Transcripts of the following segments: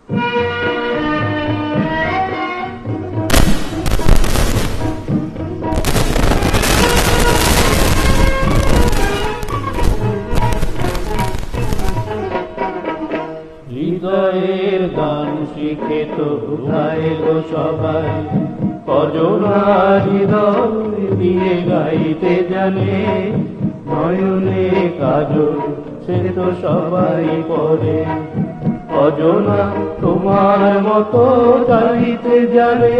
হৃদয়ের গান শিখে তো গায় গো সবাই, কজনা হৃদয় দিয়ে গাইতে জানে। নয়নে কাজল সে তো সবাই পরে, কজনা তোমার মতো চাইতে জানে।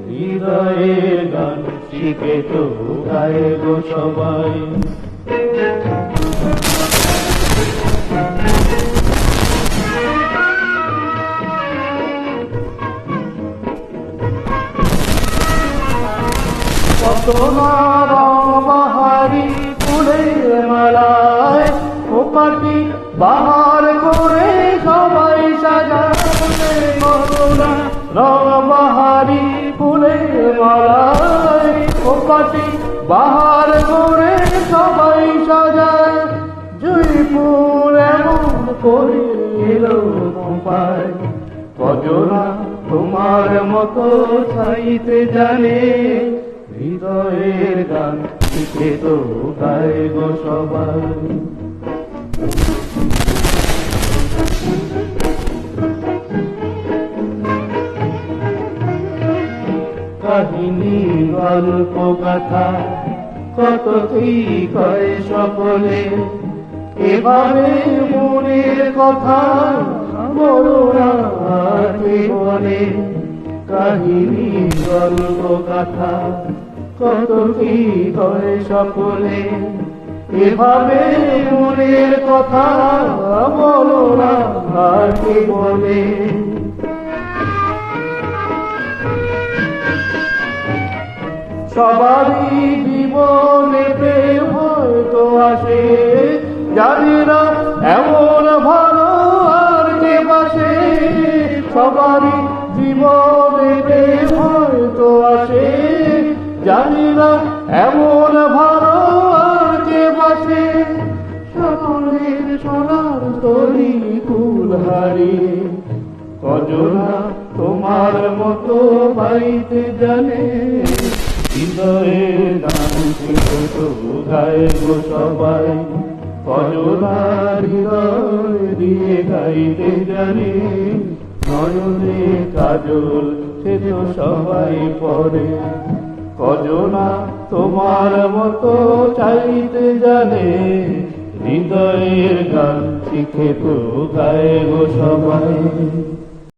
হৃদয়ের গান শিখে তো গায় গো সবাই। তোমার বাহারি ফুলের মালায় খোপাটি বাহার করে সবাই সাজাবে। বাহারি ফুলের মালায় খোপাটি বাহার করে সবাই সাজায়। জয়পুর এমন করে এলো পায়, কজনা তোমার মতো চাইতে জানে। হৃদয়ের গান শিখে তো গায় গো সবাই। কাহিনী গল্প কথা কত কি কয় সকলে, এভাবে মনের কথা বলো না কে বলে। কাহিনী গল্প কথা কত কি করে সকলে, এভাবে মনের কথা বলো না আর কে বলে। সবারই জীবনে প্রেম হয়তো আসে, জানি না এমন ভালো আর কে বাসে। সবারই জীবনে প্রেম হয়তো আসে, জানি না এমন ভালো আর কে বাসে। সকলের সোনার তরি কুল হারিয়ে, কজনা তোমার মতো পাইতে জানে। হৃদয়ের গান শিখে তো গায় গো সবাই, কজনা হৃদয় দিয়ে গাইতে জানে। নয়নে কাজল সে তো সবাই পরে, কজনা তোমার মতো চাইতে জানে। হৃদয়ের গান শিখে তো গায় গো সবাই।